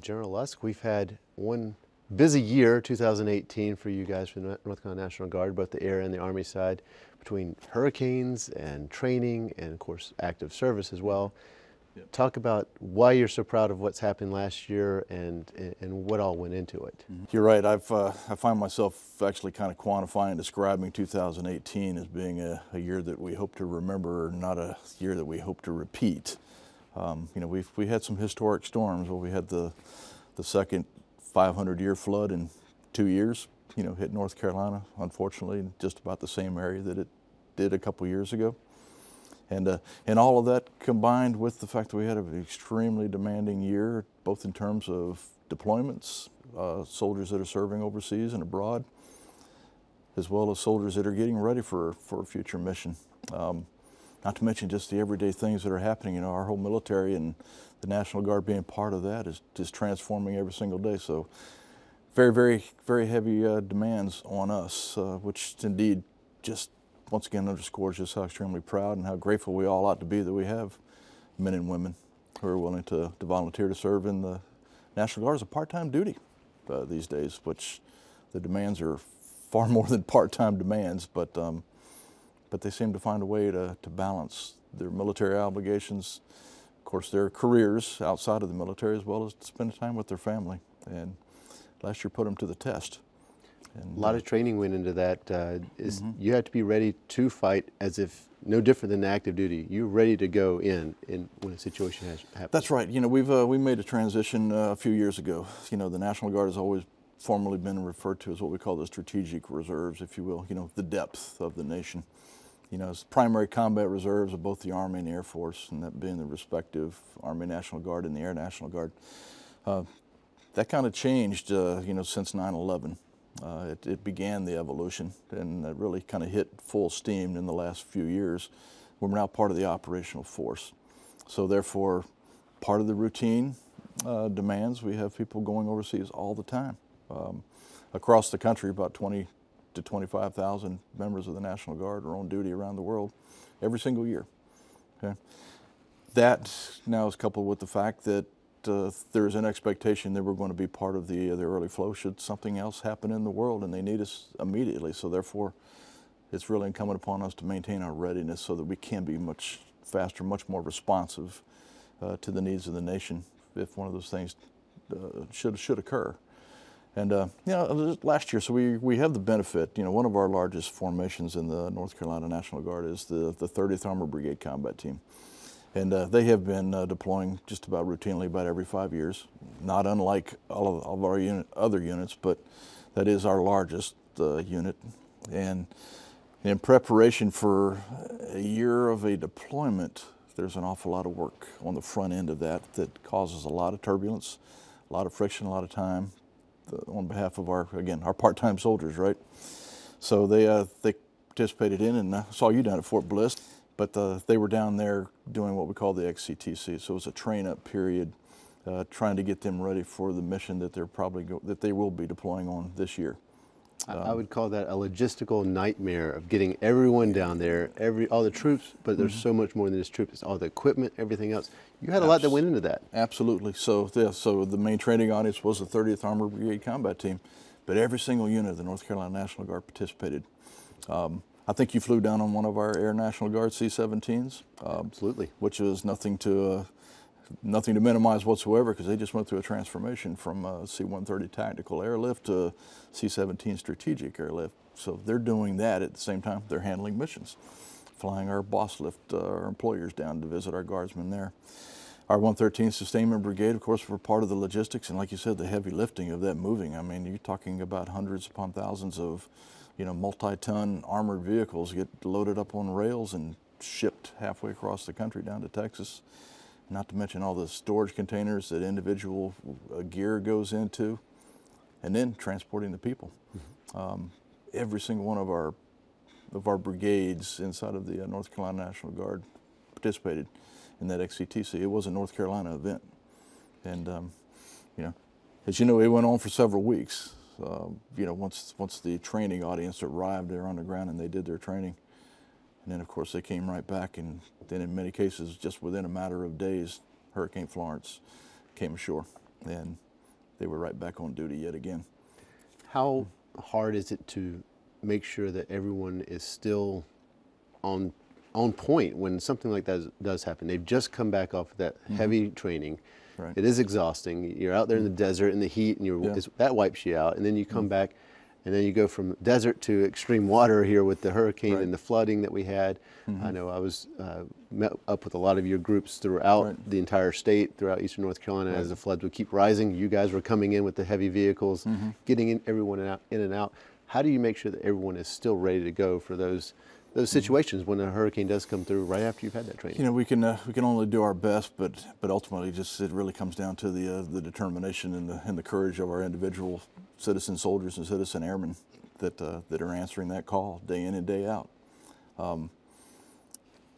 General Lusk, we've had one busy year, 2018, for you guys from the North Carolina National Guard, both the Air and the Army side, between hurricanes and training and, of course, active service as well. Yep. Talk about why you're so proud of what's happened last year and what all went into it. You're right. I find myself actually kind of quantifying, describing 2018 as being a year that we hope to remember, not a year that we hope to repeat. You know, we had some historic storms. Well, we had the second 500-year flood in 2 years. You know, hit North Carolina, unfortunately, in just about the same area that it did a couple years ago. And all of that combined with the fact that we had an extremely demanding year, both in terms of deployments, soldiers that are serving overseas and abroad, as well as soldiers that are getting ready for a future mission. Not to mention just the everyday things that are happening. You know, our whole military and the National Guard being part of that is just transforming every single day. So very, very, very heavy demands on us, which indeed just once again underscores just how extremely proud and how grateful we all ought to be that we have men and women who are willing to volunteer to serve in the National Guard as a part-time duty these days, which the demands are far more than part-time demands, but they seem to find a way to balance their military obligations, of course their careers outside of the military, as well as to spend time with their family. And last year put them to the test. And, a lot of training went into that. You have to be ready to fight as if no different than active duty. You're ready to go in when a situation has happened. That's right. You know, we made a transition a few years ago. You know, the National Guard has always formally been referred to as what we call the strategic reserves, if you will. You know, the depth of the nation. You know, it's primary combat reserves of both the Army and the Air Force, and that being the respective Army National Guard and the Air National Guard. That kind of changed, you know, since 9/11. It began the evolution, and it really kind of hit full steam in the last few years. We're now part of the operational force. So therefore, part of the routine demands, we have people going overseas all the time. Across the country, about 20 to 25,000 members of the National Guard are on duty around the world every single year. Okay? That now is coupled with the fact that there's an expectation that we're going to be part of the early flow should something else happen in the world and they need us immediately. So therefore, it's really incumbent upon us to maintain our readiness so that we can be much faster, much more responsive to the needs of the nation if one of those things should occur. And you know, last year, so we have the benefit. You know, one of our largest formations in the North Carolina National Guard is the 30th Armored Brigade Combat Team. And they have been deploying just about routinely about every 5 years, not unlike all of our other units, but that is our largest unit. And in preparation for a year of a deployment, there's an awful lot of work on the front end of that causes a lot of turbulence, a lot of friction, a lot of time on behalf of our part-time soldiers, right? So they participated in, and I saw you down at Fort Bliss. But they were down there doing what we call the XCTC, so it was a train-up period, trying to get them ready for the mission that they will be deploying on this year. I would call that a logistical nightmare of getting everyone down there, all the troops. But there's so much more than just troops; it's all the equipment, everything else. You had a lot that went into that. Absolutely. So the main training audience was the 30th Armored Brigade Combat Team, but every single unit of the North Carolina National Guard participated. I think you flew down on one of our Air National Guard C-17s. Absolutely. Which is nothing to minimize whatsoever, because they just went through a transformation from C-130 tactical airlift to C-17 strategic airlift. So they're doing that at the same time they're handling missions, flying our boss lift, our employers down to visit our guardsmen there. Our 113th Sustainment Brigade, of course, were part of the logistics and, like you said, the heavy lifting of that moving. I mean, you're talking about hundreds upon thousands of multi-ton armored vehicles get loaded up on rails and shipped halfway across the country down to Texas. Not to mention all the storage containers that individual gear goes into, and then transporting the people. Every single one of our brigades inside of the North Carolina National Guard participated in that XCTC. It was a North Carolina event, and you know, as you know, it went on for several weeks. You know, once the training audience arrived there on the ground and they did their training, and then of course they came right back, and then in many cases just within a matter of days, Hurricane Florence came ashore, and they were right back on duty yet again. How hard is it to make sure that everyone is still on point when something like that does happen? They've just come back off of that heavy training. Right. It is exhausting. You're out there in the desert in the heat, and that wipes you out. And then you come back, and then you go from desert to extreme water here with the hurricane and the flooding that we had. I know I was met up with a lot of your groups throughout the entire state, throughout eastern North Carolina, as the floods would keep rising. You guys were coming in with the heavy vehicles, getting everyone in and out. How do you make sure that everyone is still ready to go for those situations when a hurricane does come through right after you've had that training? You know, we can only do our best, but ultimately, it really comes down to the determination and the courage of our individual citizen soldiers and citizen airmen that are answering that call day in and day out.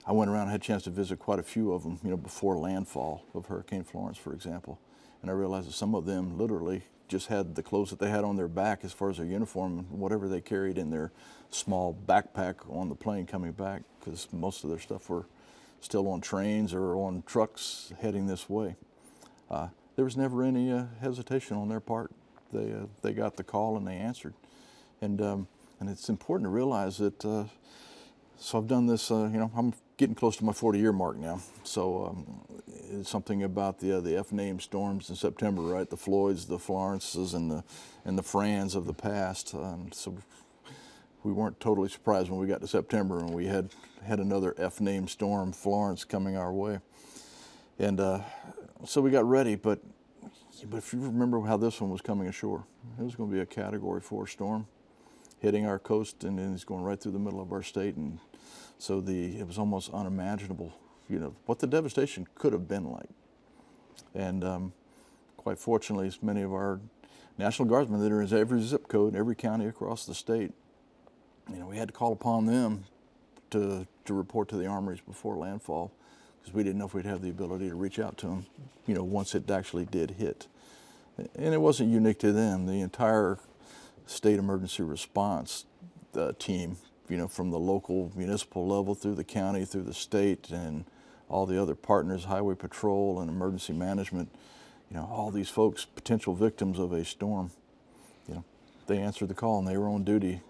I went around and had a chance to visit quite a few of them, you know, before landfall of Hurricane Florence, for example, and I realized that some of them literally just had the clothes that they had on their back as far as their uniform and whatever they carried in their small backpack on the plane coming back, because most of their stuff were still on trains or on trucks heading this way. There was never any hesitation on their part. They got the call and they answered, and it's important to realize that. So I've done this. You know, I'm getting close to my 40-year mark now. So it's something about the F-name storms in September, right? The Floyds, the Florences, and the Frans of the past. So we weren't totally surprised when we got to September and we had another F-name storm, Florence, coming our way. And so we got ready, but if you remember how this one was coming ashore, it was going to be a Category 4 storm hitting our coast, and then it's going right through the middle of our state. And so it was almost unimaginable, you know, what the devastation could have been like. And quite fortunately, many of our National Guardsmen that are in every zip code, every county across the state, you know, we had to call upon them to report to the armories before landfall, because we didn't know if we'd have the ability to reach out to them, you know, once it actually did hit. And it wasn't unique to them. The entire state emergency response team, you know, from the local municipal level through the county, through the state, and all the other partners, highway patrol and emergency management, you know, all these folks, potential victims of a storm, you know, they answered the call and they were on duty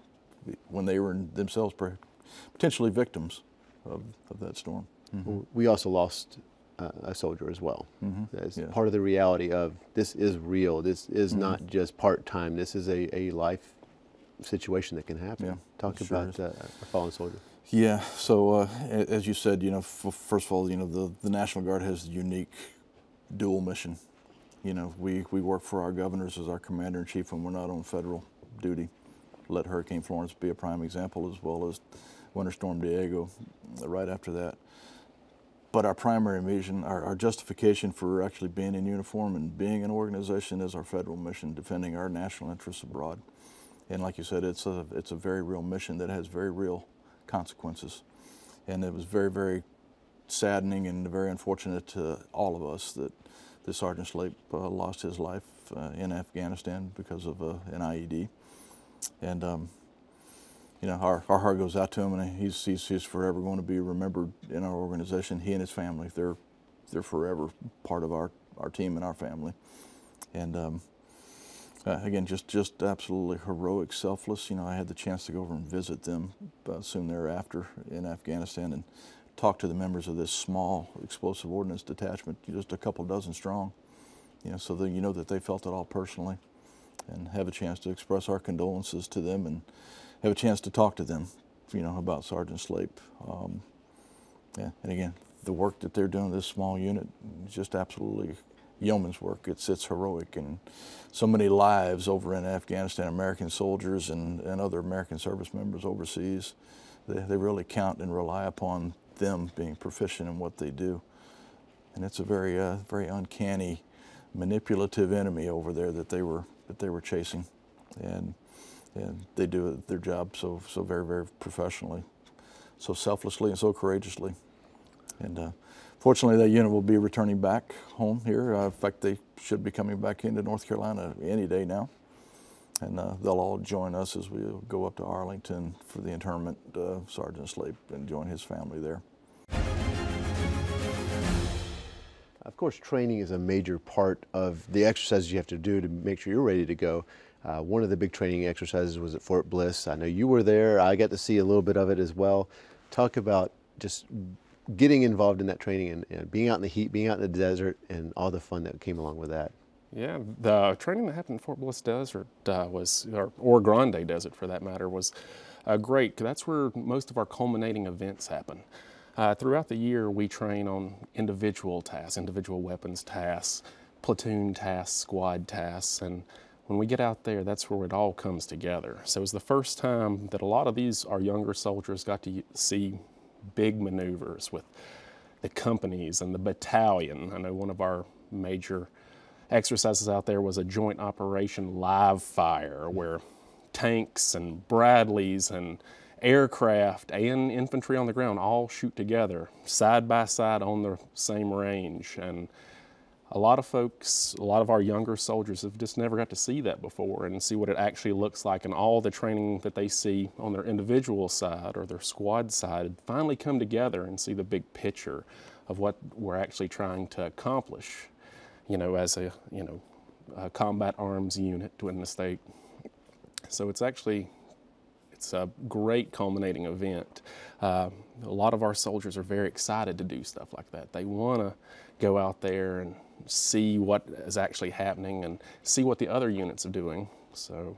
when they were themselves potentially victims of that storm. We also lost a soldier as well. As part of the reality of this is real. This is not just part-time. This is a life situation that can happen. Yeah, Talk about a fallen soldier. Yeah, so as you said, you know, first of all, you know, the National Guard has a unique dual mission. You know, we work for our governors as our commander-in-chief when we're not on federal duty. Let Hurricane Florence be a prime example, as well as Winter Storm Diego right after that. But our primary mission, our justification for actually being in uniform and being an organization is our federal mission, defending our national interests abroad. And like you said, it's a very real mission that has very real consequences. And it was very, very saddening and very unfortunate to all of us that Sergeant Slape lost his life in Afghanistan because of an IED. And you know, our heart goes out to him, and he's forever going to be remembered in our organization. He and his family, they're forever part of our team and our family. And again, just absolutely heroic, selfless. You know, I had the chance to go over and visit them soon thereafter in Afghanistan and talk to the members of this small explosive ordnance detachment, just a couple dozen strong. You know, so that you know that they felt it all personally, and have a chance to express our condolences to them and have a chance to talk to them, you know, about Sergeant Slape. Yeah, and again, the work that they're doing, this small unit, is just absolutely yeoman's work. It's heroic, and so many lives over in Afghanistan, American soldiers and other American service members overseas, they really count and rely upon them being proficient in what they do. And it's a very uncanny, manipulative enemy over there that they were chasing, and they do their job so very, very professionally, so selflessly and so courageously. And fortunately, that unit will be returning back home here. In fact, they should be coming back into North Carolina any day now. And they'll all join us as we go up to Arlington for the interment of Sergeant Slape and join his family there. Of course, training is a major part of the exercises you have to do to make sure you're ready to go. One of the big training exercises was at Fort Bliss. I know you were there. I got to see a little bit of it as well. Talk about just getting involved in that training and being out in the heat, being out in the desert, and all the fun that came along with that. Yeah, the training that happened in Fort Bliss Desert or Grande Desert for that matter, was great. That's where most of our culminating events happen. Throughout the year, we train on individual tasks, individual weapons tasks, platoon tasks, squad tasks, and when we get out there, that's where it all comes together. So it was the first time that a lot of our younger soldiers got to see big maneuvers with the companies and the battalion. I know one of our major exercises out there was a joint operation live fire, where tanks and Bradleys and aircraft and infantry on the ground all shoot together side by side on the same range. And a lot of folks, a lot of our younger soldiers have just never got to see that before and see what it actually looks like, and all the training that they see on their individual side or their squad side finally come together and see the big picture of what we're actually trying to accomplish, as a combat arms unit in the state. So it's a great culminating event. A lot of our soldiers are very excited to do stuff like that. They want to go out there and see what is actually happening and see what the other units are doing. So,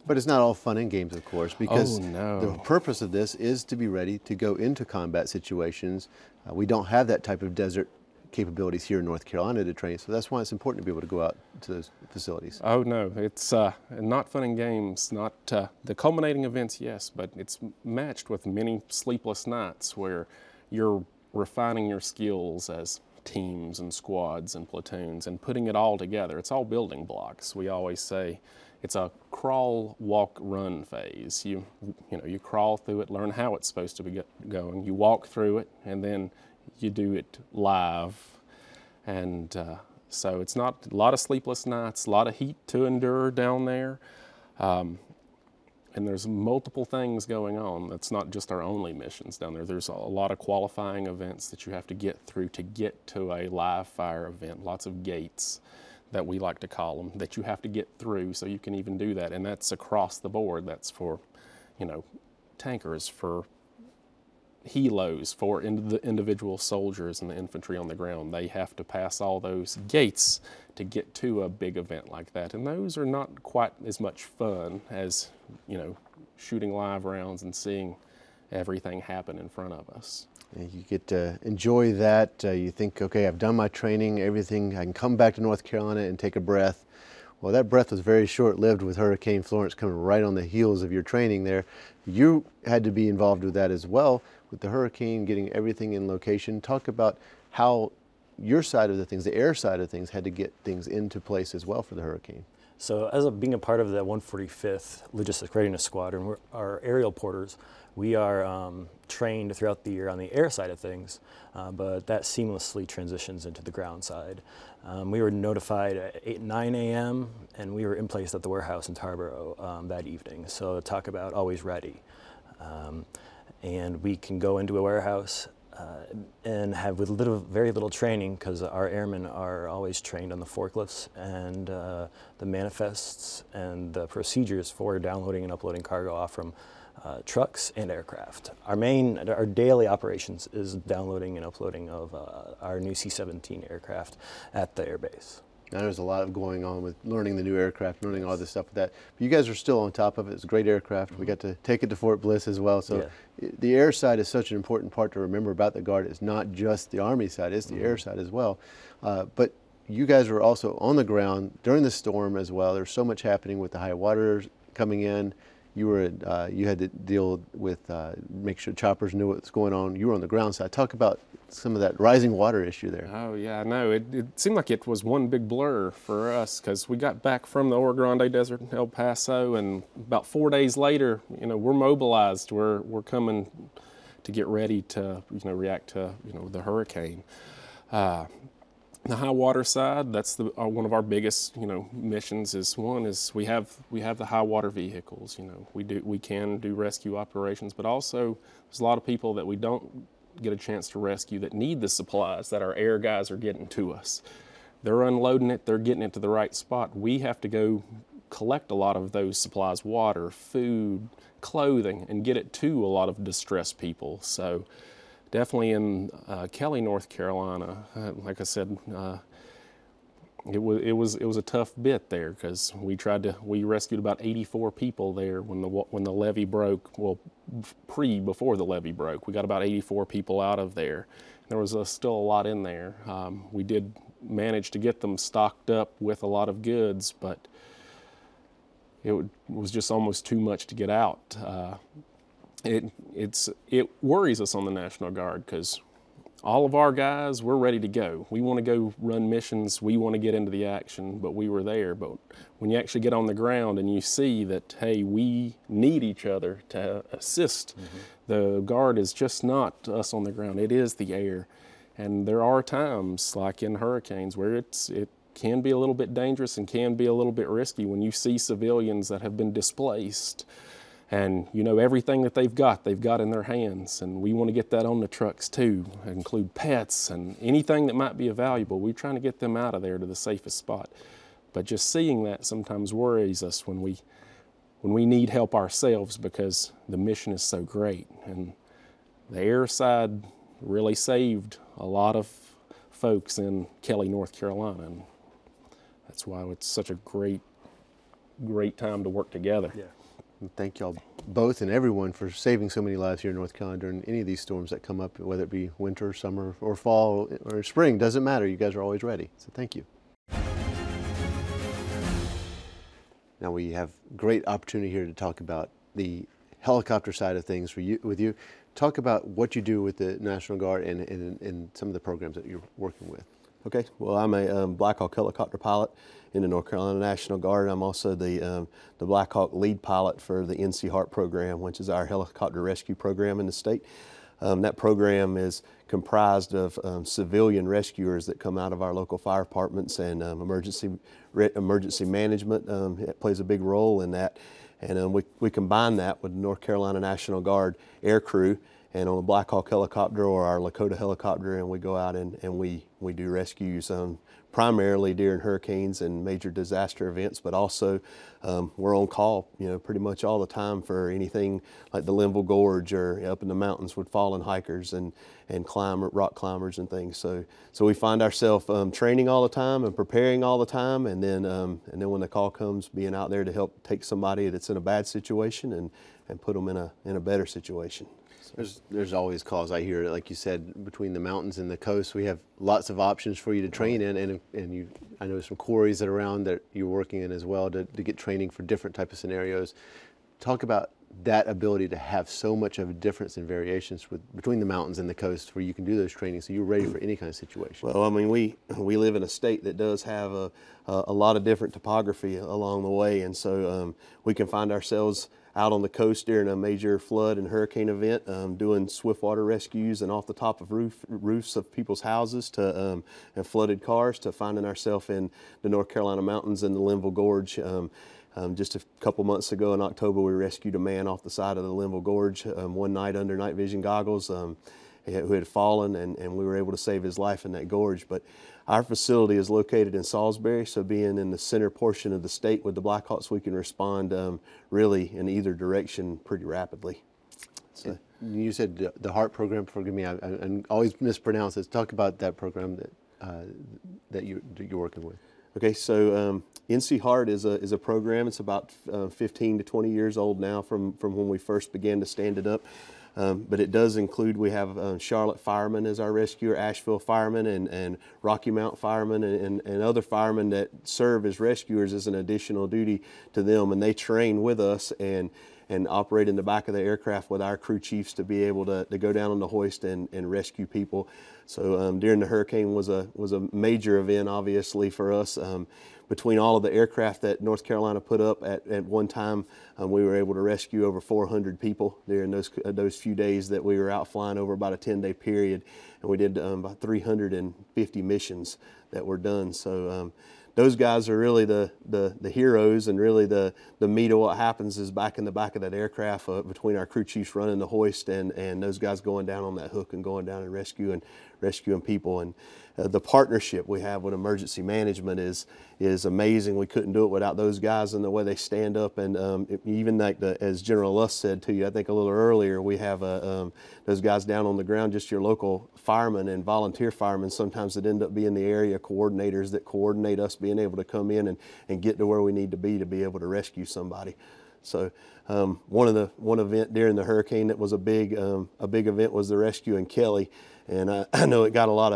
but it's not all fun and games, of course, because oh, no. The purpose of this is to be ready to go into combat situations. We don't have that type of desert capabilities here in North Carolina to train, so that's why it's important to be able to go out to those facilities. Oh no, it's not fun and games, not the culminating events, yes, but it's matched with many sleepless nights where you're refining your skills as teams and squads and platoons and putting it all together. It's all building blocks. We always say it's a crawl, walk, run phase. You crawl through it, learn how it's supposed to be going. You walk through it, and then you do it live. And so it's not a lot of sleepless nights, a lot of heat to endure down there. And there's multiple things going on. That's not just our only missions down there. There's a lot of qualifying events that you have to get through to get to a live fire event. Lots of gates that we like to call them that you have to get through so you can even do that. And that's across the board. That's for, tankers, for helos, for the individual soldiers and the infantry on the ground. They have to pass all those gates to get to a big event like that. And those are not quite as much fun as, shooting live rounds and seeing everything happen in front of us. And you get to enjoy that. You think, okay, I've done my training, everything, I can come back to North Carolina and take a breath. Well, that breath was very short-lived with Hurricane Florence coming right on the heels of your training there. You had to be involved with that as well, with the hurricane, getting everything in location. Talk about how your side of the things, the air side of things, had to get things into place as well for the hurricane. So as being a part of the 145th Logistics Readiness Squadron, our aerial porters, we are trained throughout the year on the air side of things, but that seamlessly transitions into the ground side. We were notified at 9 a.m. and we were in place at the warehouse in Tarboro that evening. So talk about always ready. And we can go into a warehouse and have with very little training, because our airmen are always trained on the forklifts and the manifests and the procedures for downloading and uploading cargo off from trucks and aircraft. Our daily operations is downloading and uploading of our new C-17 aircraft at the airbase. Now there's a lot going on with learning the new aircraft, learning all this stuff with that. But you guys are still on top of it. It's a great aircraft. We got to take it to Fort Bliss as well. So the air side is such an important part to remember about the Guard. It's not just the Army side, it's the air side as well. But you guys were also on the ground during the storm as well. There's so much happening with the high waters coming in. You had to deal with, make sure choppers knew what's going on. You were on the ground side. Talk about some of that rising water issue there. Oh yeah, I know. It seemed like it was one big blur for us, because we got back from the Oro Grande Desert in El Paso, and about 4 days later, we're mobilized. We're coming to get ready to, react to, the hurricane. The high water side, that's one of our biggest, missions. Is we have the high water vehicles. We can do rescue operations, but also there's a lot of people that we don't get a chance to rescue that need the supplies that our air guys are getting to us. They're unloading it, they're getting it to the right spot. We have to go collect a lot of those supplies, water, food, clothing, and get it to a lot of distressed people. So definitely in Kelly, North Carolina, like I said, it was a tough bit there, because we rescued about 84 people there when the levee broke. Well, before the levee broke, we got about 84 people out of there. There was still a lot in there. We did manage to get them stocked up with a lot of goods, but it was just almost too much to get out. It worries us on the National Guard, because all of our guys, we're ready to go. We want to go run missions. We want to get into the action, but we were there. But when you actually get on the ground and you see that, hey, we need each other to assist, the Guard is just not us on the ground. It is the air. And there are times, like in hurricanes, where it can be a little bit dangerous and can be a little bit risky when you see civilians that have been displaced. And you know, everything that they've got in their hands, and we want to get that on the trucks too, include pets and anything that might be valuable. We're trying to get them out of there to the safest spot. But just seeing that sometimes worries us when we need help ourselves, because the mission is so great. And the air side really saved a lot of folks in Kelly, North Carolina, and that's why it's such a great time to work together. Yeah. Thank y'all both and everyone for saving so many lives here in North Carolina during any of these storms that come up, whether it be winter, summer, or fall, or spring. Doesn't matter. You guys are always ready. So thank you. Now we have great opportunity here to talk about the helicopter side of things with you. Talk about what you do with the National Guard and some of the programs that you're working with. Okay, well, I'm a Black Hawk helicopter pilot in the North Carolina National Guard. I'm also the Black Hawk lead pilot for the NC-HART program, which is our helicopter rescue program in the state. That program is comprised of civilian rescuers that come out of our local fire departments, and emergency management it plays a big role in that. And we combine that with the North Carolina National Guard air crew, and on a Black Hawk helicopter or our Lakota helicopter, and we go out and we do rescues primarily during hurricanes and major disaster events, but also we're on call, pretty much all the time for anything like the Linville Gorge or up in the mountains with fallen hikers and rock climbers and things. So we find ourselves training all the time and preparing all the time, and then when the call comes, being out there to help take somebody that's in a bad situation and put them in a better situation. There's always calls. I hear, like you said, between the mountains and the coast, we have lots of options for you to train in, and I know some quarries that are around that you're working in as well to get training for different type of scenarios. Talk about that ability to have so much of a difference in variations between the mountains and the coast, where you can do those trainings so you're ready for any kind of situation. Well, I mean, we live in a state that does have a lot of different topography along the way, and so we can find ourselves out on the coast during a major flood and hurricane event, doing swift water rescues and off the top of roofs of people's houses to and flooded cars, to finding ourselves in the North Carolina mountains in the Linville Gorge. Just a couple months ago in October, we rescued a man off the side of the Linville Gorge one night under night vision goggles who had fallen, and we were able to save his life in that gorge. But our facility is located in Salisbury, so being in the center portion of the state with the Black Hawks, we can respond really in either direction pretty rapidly. So. You said the HART program. Forgive me, I always mispronounce it. Talk about that program that you're working with. Okay, so NC-HART is a program. It's about 15 to 20 years old now from when we first began to stand it up. But it does include, we have Charlotte firemen as our rescuer, Asheville firemen, and Rocky Mount firemen, and other firemen that serve as rescuers as an additional duty to them. And they train with us and operate in the back of the aircraft with our crew chiefs to be able to go down on the hoist and rescue people. So during the hurricane was a major event, obviously, for us. Between all of the aircraft that North Carolina put up at one time, we were able to rescue over 400 people during those few days that we were out flying over about a 10-day period, and we did about 350 missions that were done. So those guys are really the heroes, and really the meat of what happens is back in the back of that aircraft between our crew chiefs running the hoist and those guys going down on that hook and going down and rescuing people. And the partnership we have with emergency management is amazing. We couldn't do it without those guys and the way they stand up. And even like as General Lusk said to you, I think a little earlier, we have those guys down on the ground, just your local firemen and volunteer firemen sometimes that end up being the area coordinators that coordinate us being able to come in and get to where we need to be able to rescue somebody. So one event during the hurricane that was a big event was the rescue in Kelly. And I know it got a lot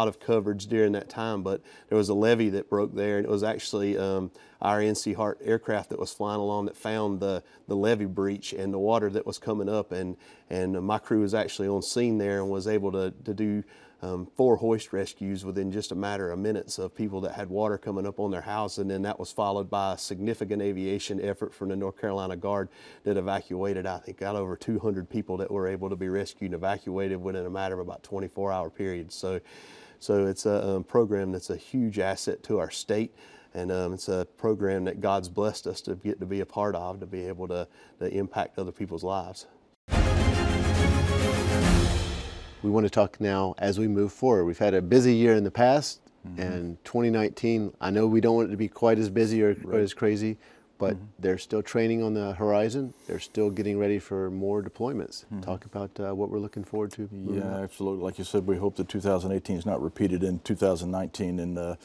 of coverage during that time, but there was a levee that broke there, and it was actually our NC Hart aircraft that was flying along that found the levee breach and the water that was coming up, and my crew was actually on scene there and was able to do 4 hoist rescues within just a matter of minutes of people that had water coming up on their house. And then that was followed by a significant aviation effort from the North Carolina Guard that evacuated, I think, out over 200 people that were able to be rescued and evacuated within a matter of about 24-hour periods. So it's a program that's a huge asset to our state, and it's a program that God's blessed us to get to be a part of, to be able to impact other people's lives. We want to talk now as we move forward. We've had a busy year in the past, and 2019, I know we don't want it to be quite as busy or quite as crazy, but they're still training on the horizon. They're still getting ready for more deployments. Talk about what we're looking forward to. Yeah, absolutely. Like you said, we hope that 2018 is not repeated in 2019, and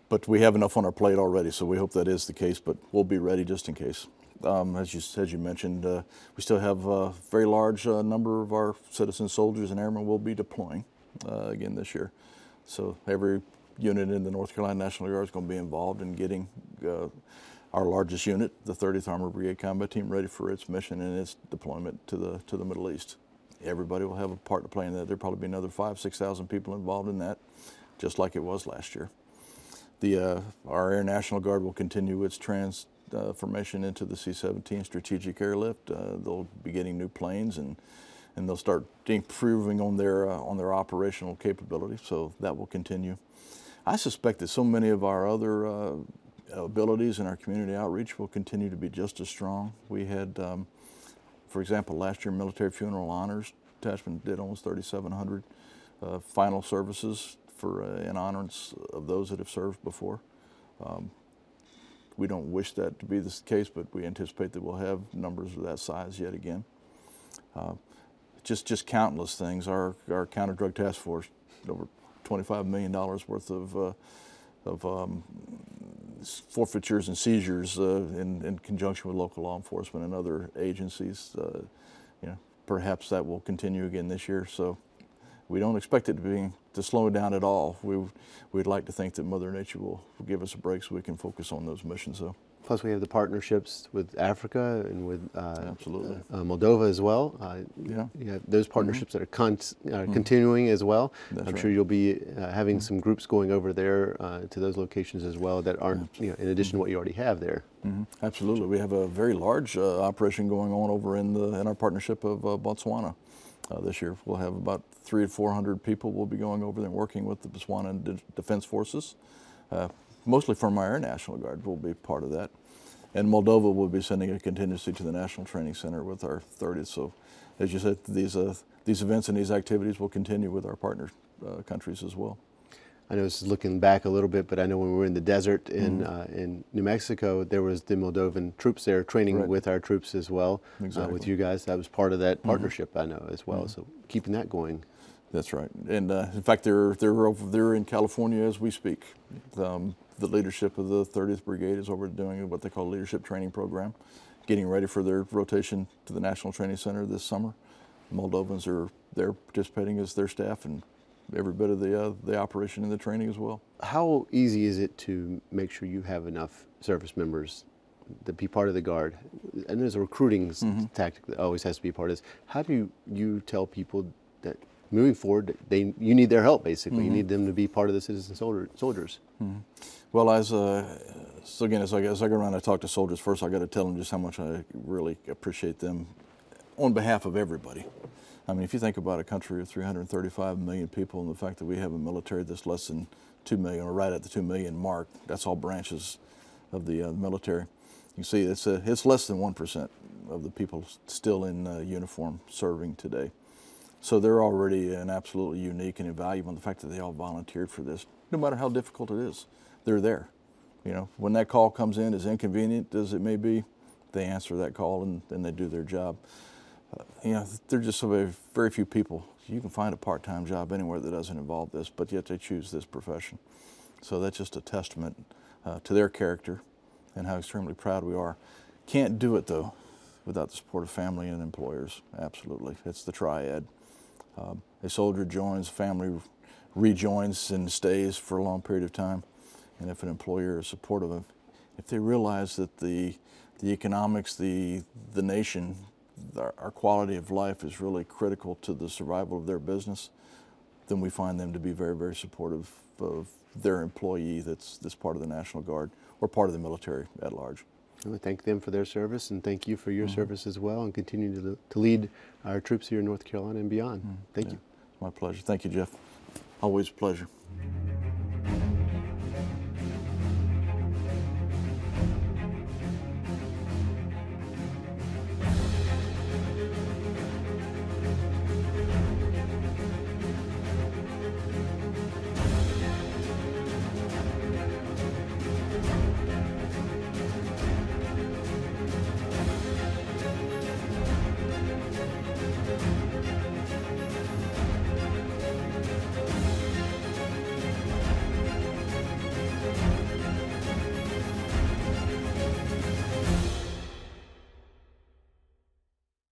but we have enough on our plate already, so we hope that is the case, but we'll be ready just in case. As you mentioned, we still have a very large number of our citizen soldiers and airmen will be deploying again this year. So every unit in the North Carolina National Guard is going to be involved in getting our largest unit, the 30th Armored Brigade Combat Team, ready for its mission and its deployment to the Middle East. Everybody will have a part to play in that. There'll probably be another 5,000–6,000 people involved in that, just like it was last year. Our Air National Guard will continue its transformation into the C-17 strategic airlift. They'll be getting new planes, and they'll start improving on their operational capability. So that will continue. I suspect that so many of our other abilities in our community outreach will continue to be just as strong. We had, for example, last year Military Funeral Honors Detachment did almost 3,700 final services in honors of those that have served before. We don't wish that to be the case, but we anticipate that we'll have numbers of that size yet again. Just countless things. Our counter-drug task force, over $25 million worth of forfeitures and seizures in conjunction with local law enforcement and other agencies. Perhaps that will continue again this year. So we don't expect it to slow down at all. We'd like to think that Mother Nature will give us a break so we can focus on those missions. So. Plus, we have the partnerships with Africa and with absolutely Moldova as well. Those partnerships that are continuing as well. I'm sure you'll be having some groups going over there to those locations as well that aren't, in addition to what you already have there. Absolutely, we have a very large operation going on over in our partnership of Botswana. This year we'll have about 300 to 400 people. Will be going over there and working with the Botswana Defense Forces. Mostly from our Air National Guard will be part of that. And Moldova will be sending a contingency to the National Training Center with our 30th. So as you said, these events and these activities will continue with our partner countries as well. I know this is looking back a little bit, but I know when we were in the desert in New Mexico, there was the Moldovan troops there training with our troops as well, with you guys. That was part of that partnership, I know, as well. So keeping that going. That's right. And in fact, they're over there in California as we speak. The leadership of the 30th Brigade is over doing what they call a leadership training program, getting ready for their rotation to the National Training Center this summer. The Moldovans are there participating as their staff and every bit of the operation and the training as well. How easy is it to make sure you have enough service members to be part of the Guard? And there's a recruiting tactic that always has to be part of this. How do you tell people that moving forward, you need their help, basically? You need them to be part of the citizen soldiers. Well, so again, as I go around and I talk to soldiers, first I got to tell them just how much I really appreciate them on behalf of everybody. I mean, if you think about a country of 335 million people and the fact that we have a military that's less than 2 million, or right at the 2 million mark, that's all branches of the military. You see, it's less than 1% of the people still in uniform serving today. So they're already an absolutely unique and invaluable, and the fact that they all volunteered for this, no matter how difficult it is, they're there. You know, when that call comes in, as inconvenient as it may be, they answer that call and they do their job. You know, there are just so very few people. You can find a part-time job anywhere that doesn't involve this, but yet they choose this profession. So that's just a testament to their character and how extremely proud we are. Can't do it, though, without the support of family and employers. Absolutely. It's the triad. A soldier joins, family rejoins and stays for a long period of time. And if an employer is supportive of, if they realize that the economics, the nation, our quality of life is really critical to the survival of their business, then we find them to be very, very supportive of their employee that's part of the National Guard or part of the military at large. We thank them for their service, and thank you for your service as well, and continue to lead our troops here in North Carolina and beyond. Thank you. My pleasure. Thank you, Jeff. Always a pleasure.